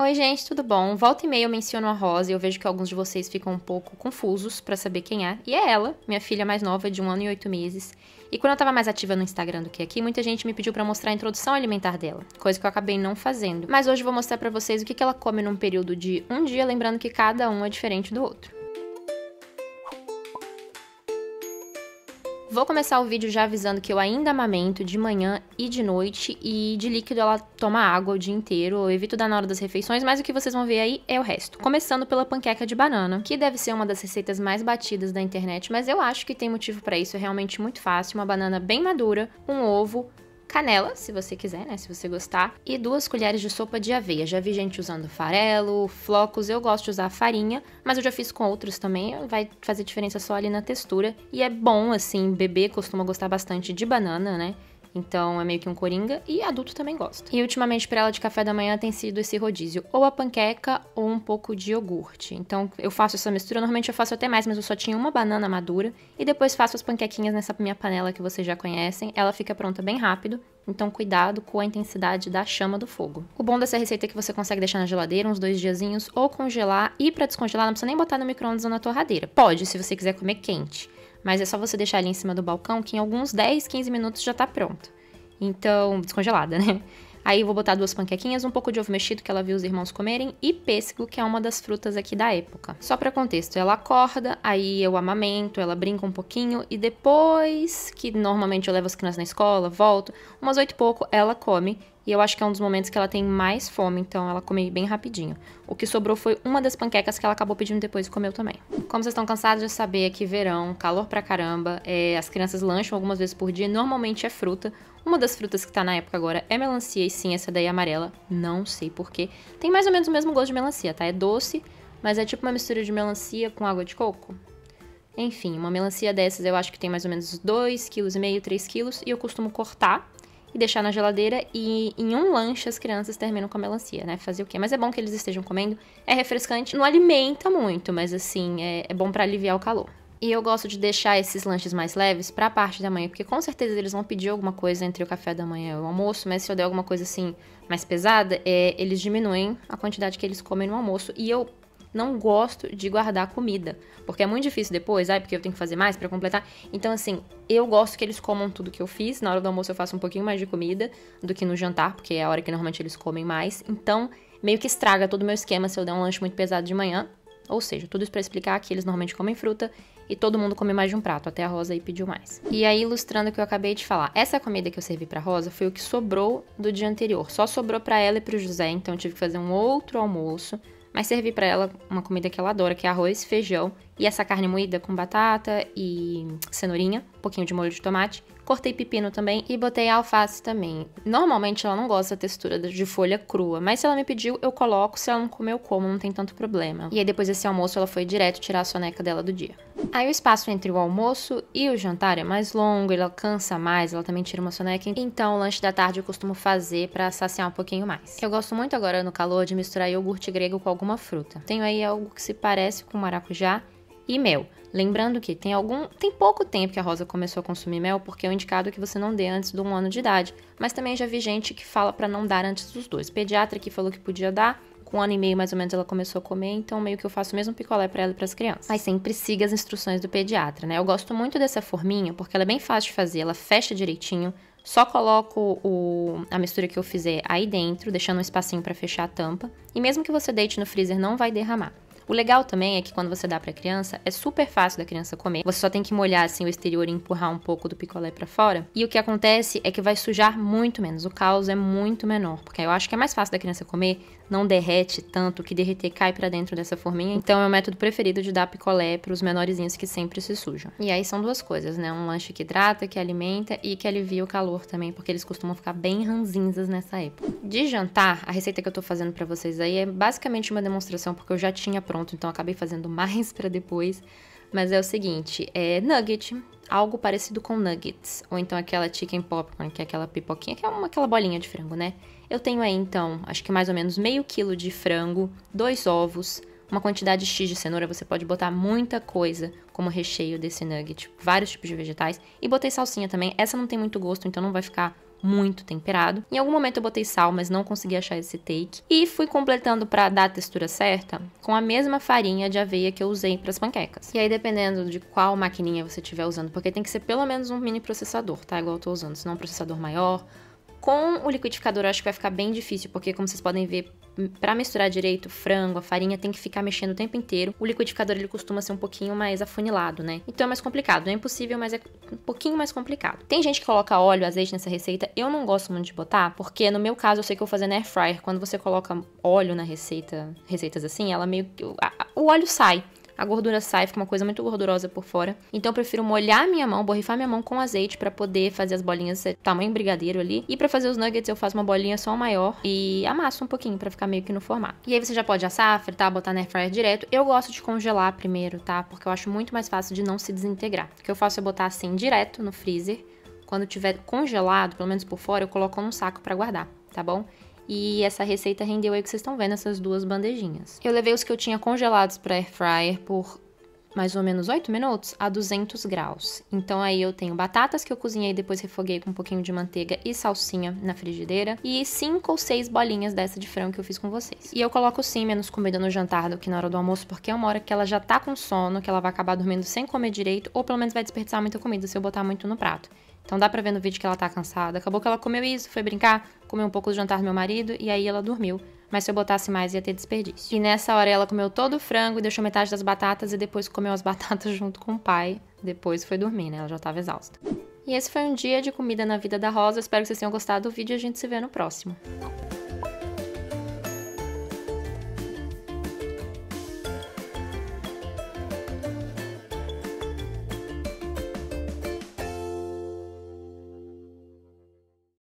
Oi gente, tudo bom? Volta e meia eu menciono a Rosa e eu vejo que alguns de vocês ficam um pouco confusos pra saber quem é. E é ela, minha filha mais nova, de 1 ano e 8 meses. E quando eu tava mais ativa no Instagram do que aqui, muita gente me pediu pra mostrar a introdução alimentar dela, coisa que eu acabei não fazendo. Mas hoje eu vou mostrar pra vocês o que ela come num período de um dia, lembrando que cada um é diferente do outro. Vou começar o vídeo já avisando que eu ainda amamento de manhã e de noite, e de líquido ela toma água o dia inteiro. Eu evito dar na hora das refeições, mas o que vocês vão ver aí é o resto. Começando pela panqueca de banana, que deve ser uma das receitas mais batidas da internet, mas eu acho que tem motivo pra isso, é realmente muito fácil. Uma banana bem madura, um ovo, canela, se você quiser, né, se você gostar, e 2 colheres de sopa de aveia. Já vi gente usando farelo, flocos, eu gosto de usar farinha, mas eu já fiz com outros também, vai fazer diferença só ali na textura. E é bom, assim, bebê costuma gostar bastante de banana, né, então é meio que um coringa, e adulto também gosta. E ultimamente pra ela de café da manhã tem sido esse rodízio, ou a panqueca ou um pouco de iogurte. Então eu faço essa mistura, normalmente eu faço até mais, mas eu só tinha uma banana madura, e depois faço as panquequinhas nessa minha panela que vocês já conhecem. Ela fica pronta bem rápido, então cuidado com a intensidade da chama do fogo. O bom dessa receita é que você consegue deixar na geladeira uns 2 diazinhos, ou congelar, e pra descongelar não precisa nem botar no micro-ondas ou na torradeira. Pode, se você quiser comer quente. Mas é só você deixar ali em cima do balcão que em alguns 10, 15 minutos já tá pronto. Então, descongelada, né? Aí eu vou botar 2 panquequinhas, um pouco de ovo mexido que ela viu os irmãos comerem e pêssego, que é uma das frutas aqui da época. Só pra contexto, ela acorda, aí eu amamento, ela brinca um pouquinho e depois que normalmente eu levo as crianças na escola, volto, umas 8 e pouco, ela come. E eu acho que é um dos momentos que ela tem mais fome, então ela come bem rapidinho. O que sobrou foi uma das panquecas que ela acabou pedindo depois e comeu também. Como vocês estão cansados de saber, é que verão, calor pra caramba, as crianças lancham algumas vezes por dia, normalmente é fruta. Uma das frutas que tá na época agora é melancia, e sim, essa daí é amarela, não sei porquê. Tem mais ou menos o mesmo gosto de melancia, tá? É doce, mas é tipo uma mistura de melancia com água de coco. Enfim, uma melancia dessas eu acho que tem mais ou menos 2,5 kg, 3 kg, e eu costumo cortar e deixar na geladeira, e em um lanche as crianças terminam com a melancia, né? Fazer o quê? Mas é bom que eles estejam comendo, é refrescante, não alimenta muito, mas assim, é bom pra aliviar o calor. E eu gosto de deixar esses lanches mais leves pra parte da manhã, porque com certeza eles vão pedir alguma coisa entre o café da manhã e o almoço, mas se eu der alguma coisa assim mais pesada, eles diminuem a quantidade que eles comem no almoço, e eu não gosto de guardar comida, porque é muito difícil depois, porque eu tenho que fazer mais pra completar. Então, assim, eu gosto que eles comam tudo que eu fiz. Na hora do almoço eu faço um pouquinho mais de comida do que no jantar, porque é a hora que normalmente eles comem mais. Então, meio que estraga todo o meu esquema se eu der um lanche muito pesado de manhã. Ou seja, tudo isso pra explicar que eles normalmente comem fruta e todo mundo come mais de um prato, até a Rosa aí pediu mais. E aí, ilustrando o que eu acabei de falar, essa comida que eu servi pra Rosa foi o que sobrou do dia anterior. Só sobrou pra ela e pro José, então eu tive que fazer um outro almoço. Mas servi pra ela uma comida que ela adora, que é arroz, feijão e essa carne moída com batata e cenourinha, um pouquinho de molho de tomate. Cortei pepino também e botei alface também. Normalmente ela não gosta da textura de folha crua, mas se ela me pediu, eu coloco. Se ela não comer, eu como, não tem tanto problema. E aí depois desse almoço, ela foi direto tirar a soneca dela do dia. Aí o espaço entre o almoço e o jantar é mais longo, ela cansa mais, ela também tira uma soneca. Então o lanche da tarde eu costumo fazer pra saciar um pouquinho mais. Eu gosto muito agora no calor de misturar iogurte grego com alguma fruta. Tenho aí algo que se parece com maracujá e mel. Lembrando que tem pouco tempo que a Rosa começou a consumir mel, porque é o indicado que você não dê antes de 1 ano de idade. Mas também já vi gente que fala pra não dar antes dos 2. Pediatra que falou que podia dar, com 1 ano e meio mais ou menos ela começou a comer, então meio que eu faço o mesmo picolé pra ela e pras crianças. Mas sempre siga as instruções do pediatra, né? Eu gosto muito dessa forminha, porque ela é bem fácil de fazer, ela fecha direitinho. Só coloco a mistura que eu fizer aí dentro, deixando um espacinho pra fechar a tampa. E mesmo que você deite no freezer, não vai derramar. O legal também é que quando você dá pra criança, é super fácil da criança comer. Você só tem que molhar assim o exterior e empurrar um pouco do picolé pra fora. E o que acontece é que vai sujar muito menos. O caos é muito menor, porque eu acho que é mais fácil da criança comer, não derrete tanto, que derreter cai pra dentro dessa forminha. Então é o método preferido de dar picolé pros menorzinhos que sempre se sujam. E aí são 2 coisas, né? Um lanche que hidrata, que alimenta e que alivia o calor também, porque eles costumam ficar bem ranzinzas nessa época. De jantar, a receita que eu tô fazendo pra vocês aí é basicamente uma demonstração, porque eu já tinha pronto, então eu acabei fazendo mais pra depois. Mas é o seguinte, é nugget, algo parecido com nuggets, ou então aquela chicken popcorn, que é aquela pipoquinha, que é aquela bolinha de frango, né? Eu tenho aí, então, acho que mais ou menos meio quilo de frango, 2 ovos, uma quantidade X de cenoura, você pode botar muita coisa como recheio desse nugget, vários tipos de vegetais, e botei salsinha também. Essa não tem muito gosto, então não vai ficar muito temperado. Em algum momento eu botei sal, mas não consegui achar esse take. E fui completando pra dar a textura certa com a mesma farinha de aveia que eu usei pras panquecas. E aí, dependendo de qual maquininha você estiver usando, porque tem que ser pelo menos um mini processador, tá? Igual eu tô usando, senão um processador maior. Com o liquidificador eu acho que vai ficar bem difícil, porque como vocês podem ver, pra misturar direito o frango, a farinha, tem que ficar mexendo o tempo inteiro. O liquidificador, ele costuma ser um pouquinho mais afunilado, né? Então é mais complicado. Não é impossível, mas é um pouquinho mais complicado. Tem gente que coloca óleo, azeite nessa receita. Eu não gosto muito de botar, porque no meu caso eu sei que eu vou fazer na air fryer. Quando você coloca óleo na receitas assim, ela meio que... o óleo sai. A gordura sai, fica uma coisa muito gordurosa por fora. Então eu prefiro molhar minha mão, borrifar minha mão com azeite pra poder fazer as bolinhas tamanho brigadeiro ali. E pra fazer os nuggets eu faço uma bolinha só maior e amasso um pouquinho pra ficar meio que no formato. E aí você já pode assar, fritar, botar na air fryer direto. Eu gosto de congelar primeiro, tá? Porque eu acho muito mais fácil de não se desintegrar. O que eu faço é botar assim direto no freezer. Quando tiver congelado, pelo menos por fora, eu coloco num saco pra guardar, tá bom? E essa receita rendeu aí que vocês estão vendo, essas duas bandejinhas. Eu levei os que eu tinha congelados para air fryer por mais ou menos 8 minutos a 200 graus. Então aí eu tenho batatas que eu cozinhei e depois refoguei com um pouquinho de manteiga e salsinha na frigideira. E 5 ou 6 bolinhas dessa de frango que eu fiz com vocês. E eu coloco sim menos comida no jantar do que na hora do almoço, porque é uma hora que ela já tá com sono, que ela vai acabar dormindo sem comer direito, ou pelo menos vai desperdiçar muita comida se eu botar muito no prato. Então dá pra ver no vídeo que ela tá cansada. Acabou que ela comeu isso, foi brincar, comeu um pouco do jantar do meu marido e aí ela dormiu. Mas se eu botasse mais ia ter desperdício. E nessa hora ela comeu todo o frango e deixou metade das batatas e depois comeu as batatas junto com o pai. Depois foi dormir, né? Ela já tava exausta. E esse foi um dia de comida na vida da Rosa. Espero que vocês tenham gostado do vídeo e a gente se vê no próximo.